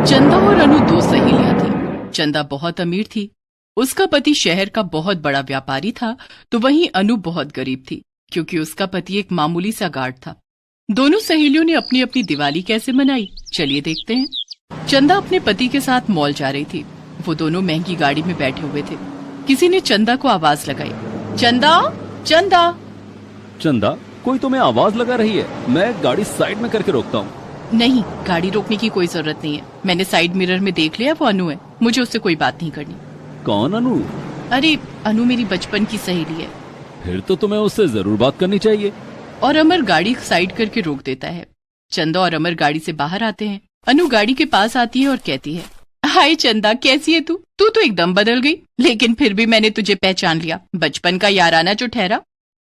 चंदा और अनु दो सहेलियां थी। चंदा बहुत अमीर थी, उसका पति शहर का बहुत बड़ा व्यापारी था, तो वहीं अनु बहुत गरीब थी क्योंकि उसका पति एक मामूली सा गार्ड था। दोनों सहेलियों ने अपनी अपनी दिवाली कैसे मनाई, चलिए देखते हैं। चंदा अपने पति के साथ मॉल जा रही थी। वो दोनों महंगी गाड़ी में बैठे हुए थे। किसी ने चंदा को आवाज लगाई, चंदा, चंदा। चंदा, कोई तुम्हें आवाज लगा रही है, मैं गाड़ी साइड में करके रोकता हूँ। नहीं, गाड़ी रोकने की कोई जरूरत नहीं है। मैंने साइड मिरर में देख लिया, वो अनु है। मुझे उससे कोई बात नहीं करनी। कौन अनु? अरे, अनु मेरी बचपन की सहेली है। फिर तो तुम्हें उससे जरूर बात करनी चाहिए। और अमर गाड़ी साइड करके रोक देता है। चंदा और अमर गाड़ी से बाहर आते हैं। अनु गाड़ी के पास आती है और कहती है, हाय चंदा, कैसी है तू? तू तो एकदम बदल गई, लेकिन फिर भी मैंने तुझे पहचान लिया। बचपन का याराना जो ठहरा।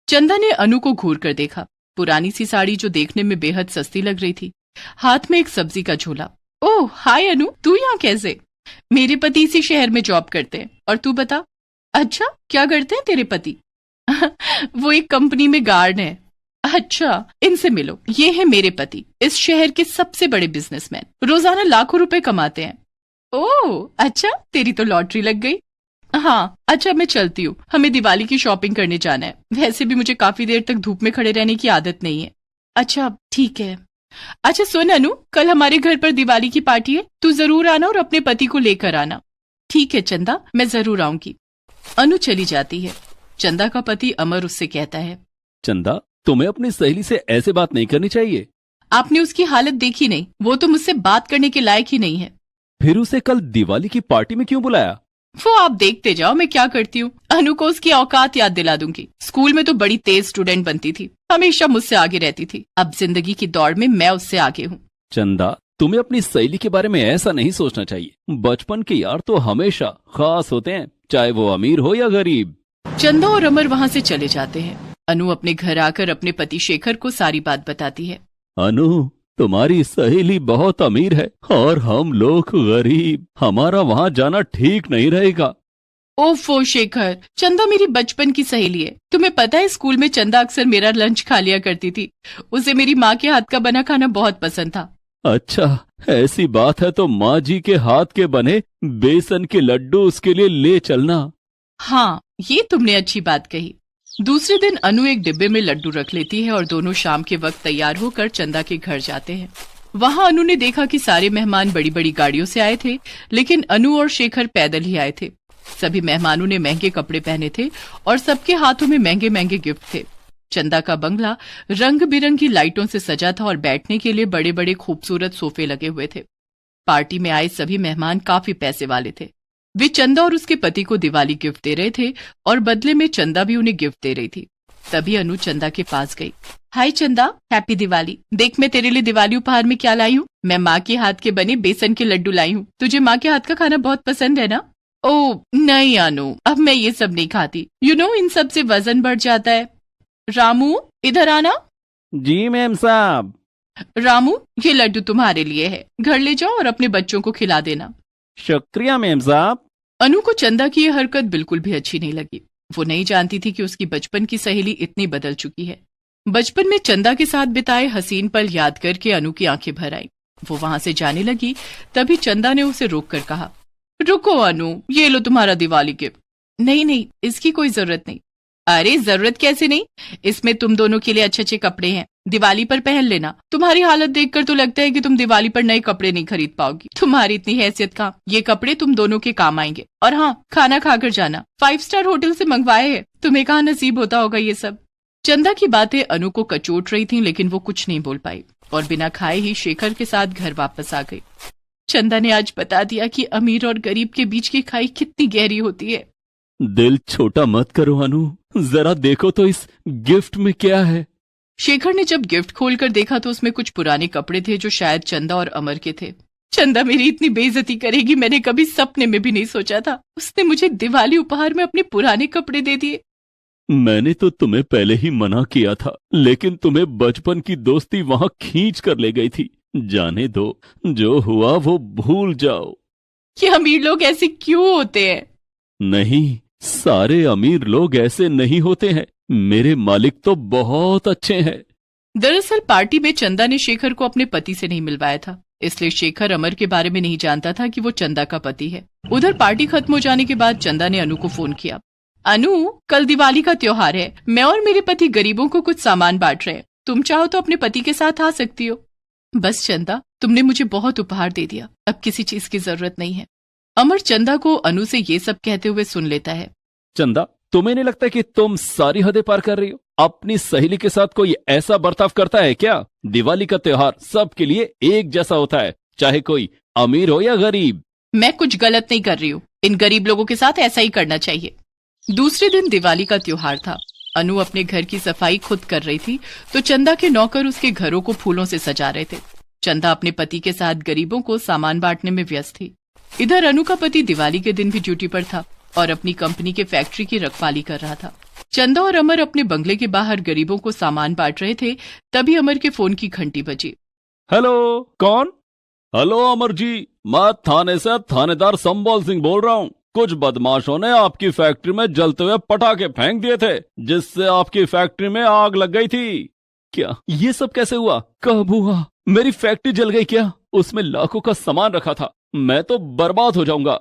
चंदा ने अनु को घूर कर देखा। पुरानी सी साड़ी जो देखने में बेहद सस्ती लग रही थी, हाथ में एक सब्जी का झोला। ओह हाय अनु, तू यहाँ कैसे? मेरे पति इसी शहर में जॉब करते हैं, और तू बता? अच्छा, क्या करते हैं तेरे पति? वो एक कंपनी में गार्ड है। अच्छा, इनसे मिलो, ये है मेरे पति, इस शहर के सबसे बड़े बिजनेसमैन, रोजाना लाखों रुपए कमाते हैं। ओह अच्छा, तेरी तो लॉटरी लग गई। हाँ, अच्छा मैं चलती हूँ, हमें दिवाली की शॉपिंग करने जाना है। वैसे भी मुझे काफी देर तक धूप में खड़े रहने की आदत नहीं है। अच्छा ठीक है। अच्छा सुन अनु, कल हमारे घर पर दिवाली की पार्टी है, तू जरूर आना और अपने पति को लेकर आना। ठीक है चंदा, मैं जरूर आऊंगी। अनु चली जाती है। चंदा का पति अमर उससे कहता है, चंदा, तुम्हें अपनी सहेली से ऐसे बात नहीं करनी चाहिए। आपने उसकी हालत देखी नहीं, वो तो मुझसे बात करने के लायक ही नहीं है। फिर उसे कल दिवाली की पार्टी में क्यों बुलाया? वो आप देखते जाओ मैं क्या करती हूँ। अनु को उसकी औकात याद दिला दूंगी। स्कूल में तो बड़ी तेज स्टूडेंट बनती थी, हमेशा मुझसे आगे रहती थी। अब जिंदगी की दौड़ में मैं उससे आगे हूँ। चंदा, तुम्हें अपनी सहेली के बारे में ऐसा नहीं सोचना चाहिए। बचपन के यार तो हमेशा खास होते हैं, चाहे वो अमीर हो या गरीब। चंदा और अमर वहाँ से चले जाते हैं। अनु अपने घर आकर अपने पति शेखर को सारी बात बताती है। अनु, तुम्हारी सहेली बहुत अमीर है और हम लोग गरीब, हमारा वहाँ जाना ठीक नहीं रहेगा। ओफो शेखर, चंदा मेरी बचपन की सहेली है। तुम्हें पता है स्कूल में चंदा अक्सर मेरा लंच खा लिया करती थी। उसे मेरी माँ के हाथ का बना खाना बहुत पसंद था। अच्छा, ऐसी बात है तो माँ जी के हाथ के बने बेसन के लड्डू उसके लिए ले चलना। हाँ, ये तुमने अच्छी बात कही। दूसरे दिन अनु एक डिब्बे में लड्डू रख लेती है और दोनों शाम के वक्त तैयार होकर चंदा के घर जाते हैं। वहाँ अनु ने देखा कि सारे मेहमान बड़ी बड़ी गाड़ियों से आए थे, लेकिन अनु और शेखर पैदल ही आए थे। सभी मेहमानों ने महंगे कपड़े पहने थे और सबके हाथों में महंगे महंगे गिफ्ट थे। चंदा का बंगला रंग बिरंगी लाइटों से सजा था और बैठने के लिए बड़े बड़े खूबसूरत सोफे लगे हुए थे। पार्टी में आए सभी मेहमान काफी पैसे वाले थे। वे चंदा और उसके पति को दिवाली गिफ्ट दे रहे थे और बदले में चंदा भी उन्हें गिफ्ट दे रही थी। तभी अनु चंदा के पास गई। हाय चंदा, हैप्पी दिवाली। देख मैं तेरे लिए दिवाली उपहार में क्या लाई हूँ। मैं माँ के हाथ के बने बेसन के लड्डू लाई हूँ। तुझे माँ के हाथ का खाना बहुत पसंद है ना? ओह नहीं अनु, अब मैं ये सब नहीं खाती। इन सब से वजन बढ़ जाता है। रामू, इधर आना। जी मैम साहब। रामू, ये लड्डू तुम्हारे लिए है, घर ले जाओ और अपने बच्चों को खिला देना। शुक्रिया मैम साहब। अनु को चंदा की यह हरकत बिल्कुल भी अच्छी नहीं लगी। वो नहीं जानती थी कि उसकी बचपन की सहेली इतनी बदल चुकी है। बचपन में चंदा के साथ बिताए हसीन पल याद करके अनु की आंखें भर आई। वो वहां से जाने लगी, तभी चंदा ने उसे रोककर कहा, रुको अनु, ये लो तुम्हारा दिवाली गिफ्ट। नहीं नहीं, इसकी कोई जरूरत नहीं। अरे जरूरत कैसे नहीं, इसमें तुम दोनों के लिए अच्छे अच्छे कपड़े हैं, दिवाली पर पहन लेना। तुम्हारी हालत देखकर तो लगता है कि तुम दिवाली पर नए कपड़े नहीं खरीद पाओगी। तुम्हारी इतनी हैसियत कहाँ, ये कपड़े तुम दोनों के काम आएंगे। और हाँ, खाना खाकर जाना, 5 स्टार होटल से मंगवाए हैं। तुम्हें कहाँ नसीब होता होगा ये सब। चंदा की बातें अनु को कचोट रही थी, लेकिन वो कुछ नहीं बोल पाई और बिना खाए ही शेखर के साथ घर वापस आ गई। चंदा ने आज बता दिया कि अमीर और गरीब के बीच की खाई कितनी गहरी होती है। दिल छोटा मत करो अनु, जरा देखो तो इस गिफ्ट में क्या है। शेखर ने जब गिफ्ट खोलकर देखा तो उसमें कुछ पुराने कपड़े थे जो शायद चंदा और अमर के थे। चंदा मेरी इतनी बेइज्जती करेगी मैंने कभी सपने में भी नहीं सोचा था। उसने मुझे दिवाली उपहार में अपने पुराने कपड़े दे दिए। मैंने तो तुम्हें पहले ही मना किया था, लेकिन तुम्हें बचपन की दोस्ती वहां खींच कर ले गई थी। जाने दो, जो हुआ वो भूल जाओ। कि अमीर लोग ऐसे क्यों होते हैं? नहीं, सारे अमीर लोग ऐसे नहीं होते हैं। मेरे मालिक तो बहुत अच्छे हैं। दरअसल पार्टी में चंदा ने शेखर को अपने पति से नहीं मिलवाया था। इसलिए शेखर अमर के बारे में नहीं जानता था कि वो चंदा का पति है। उधर पार्टी खत्म हो जाने के बाद चंदा ने अनु को फोन किया। अनु, कल दिवाली का त्योहार है, मैं और मेरे पति गरीबों को कुछ सामान बांट रहे हैं, तुम चाहो तो अपने पति के साथ आ सकती हो। बस चंदा, तुमने मुझे बहुत उपहार दे दिया, अब किसी चीज की जरूरत नहीं है। अमर चंदा को अनु से ये सब कहते हुए सुन लेता है। चंदा, तुम्हें नहीं लगता कि तुम सारी हदें पार कर रही हो? अपनी सहेली के साथ कोई ऐसा बर्ताव करता है क्या? दिवाली का त्योहार सबके लिए एक जैसा होता है, चाहे कोई अमीर हो या गरीब। मैं कुछ गलत नहीं कर रही हूँ, इन गरीब लोगों के साथ ऐसा ही करना चाहिए। दूसरे दिन दिवाली का त्योहार था। अनु अपने घर की सफाई खुद कर रही थी तो चंदा के नौकर उसके घरों को फूलों से सजा रहे थे। चंदा अपने पति के साथ गरीबों को सामान बांटने में व्यस्त थी। इधर अनु का पति दिवाली के दिन भी ड्यूटी पर था और अपनी कंपनी के फैक्ट्री की रखवाली कर रहा था। चंदा और अमर अपने बंगले के बाहर गरीबों को सामान बांट रहे थे, तभी अमर के फोन की घंटी बजी। हेलो, कौन? हेलो अमर जी, मैं थाने से थानेदार संबोल सिंह बोल रहा हूँ। कुछ बदमाशों ने आपकी फैक्ट्री में जलते हुए पटाखे फेंक दिए थे, जिससे आपकी फैक्ट्री में आग लग गई थी। क्या ये सब कैसे हुआ? कब हुआ? मेरी फैक्ट्री जल गई क्या? उसमें लाखों का सामान रखा था, मैं तो बर्बाद हो जाऊंगा।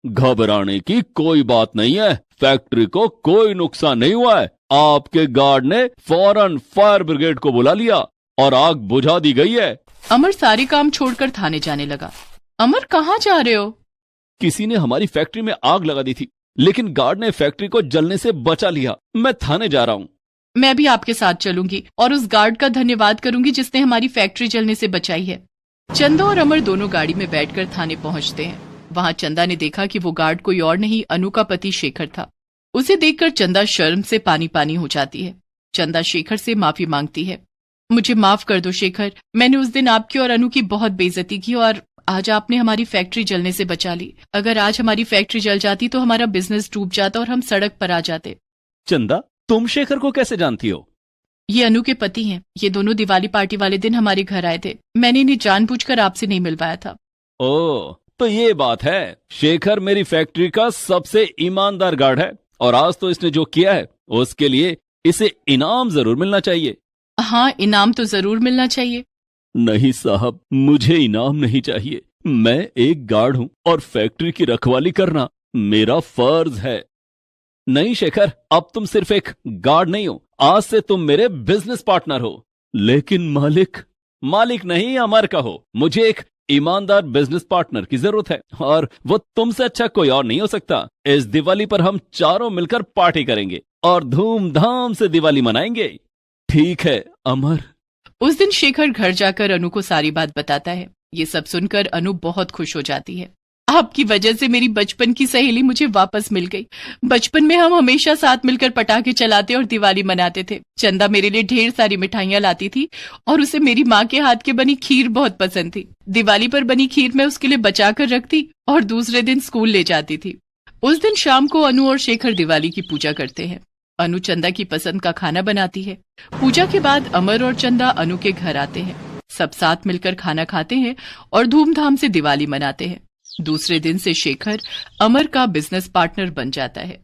घबराने की कोई बात नहीं है, फैक्ट्री को कोई नुकसान नहीं हुआ है। आपके गार्ड ने फौरन फायर ब्रिगेड को बुला लिया और आग बुझा दी गई है। अमर सारे काम छोड़कर थाने जाने लगा। अमर, कहाँ जा रहे हो? किसी ने हमारी फैक्ट्री में आग लगा दी थी, लेकिन गार्ड ने फैक्ट्री को जलने से बचा लिया। मैं थाने जा रहा हूँ। मैं भी आपके साथ चलूंगी और उस गार्ड का धन्यवाद करूंगी जिसने हमारी फैक्ट्री जलने से बचाई है। चंदा और अमर दोनों गाड़ी में बैठकर थाने पहुंचते हैं। वहां चंदा ने देखा कि वो गार्ड कोई और नहीं, अनु का पति शेखर था। उसे देखकर चंदा शर्म से पानी पानी हो जाती है। चंदा शेखर से माफी मांगती है। मुझे माफ कर दो शेखर, मैंने उस दिन आपकी और अनु की बहुत बेइज्जती की और आज आपने हमारी फैक्ट्री जलने से बचा ली। अगर आज हमारी फैक्ट्री जल जाती तो हमारा बिजनेस डूब जाता और हम सड़क पर आ जाते। चंदा, तुम शेखर को कैसे जानती हो? ये अनु के पति हैं। ये दोनों दिवाली पार्टी वाले दिन हमारे घर आए थे। मैंने इन्हें जानबूझकर आपसे नहीं मिलवाया था। ओह, तो ये बात है। शेखर मेरी फैक्ट्री का सबसे ईमानदार गार्ड है और आज तो इसने जो किया है उसके लिए इसे इनाम जरूर मिलना चाहिए। हाँ, इनाम तो जरूर मिलना चाहिए। नहीं साहब, मुझे इनाम नहीं चाहिए। मैं एक गार्ड हूँ और फैक्ट्री की रखवाली करना मेरा फर्ज है। नहीं शेखर, अब तुम सिर्फ एक गार्ड नहीं हो, आज से तुम मेरे बिजनेस पार्टनर हो। लेकिन मालिक नहीं, अमर का हो। मुझे एक ईमानदार बिजनेस पार्टनर की जरूरत है और वो तुमसे अच्छा कोई और नहीं हो सकता। इस दिवाली पर हम चारों मिलकर पार्टी करेंगे और धूमधाम से दिवाली मनाएंगे। ठीक है अमर। उस दिन शेखर घर जाकर अनु को सारी बात बताता है। ये सब सुनकर अनु बहुत खुश हो जाती है। आपकी वजह से मेरी बचपन की सहेली मुझे वापस मिल गई। बचपन में हम हमेशा साथ मिलकर पटाखे चलाते और दिवाली मनाते थे। चंदा मेरे लिए ढेर सारी मिठाइयां लाती थी और उसे मेरी माँ के हाथ की बनी खीर बहुत पसंद थी। दिवाली पर बनी खीर मैं उसके लिए बचा कर रखती और दूसरे दिन स्कूल ले जाती थी। उस दिन शाम को अनु और शेखर दिवाली की पूजा करते हैं। अनु चंदा की पसंद का खाना बनाती है। पूजा के बाद अमर और चंदा अनु के घर आते हैं। सब साथ मिलकर खाना खाते हैं और धूमधाम से दिवाली मनाते हैं। दूसरे दिन से शेखर अमर का बिजनेस पार्टनर बन जाता है।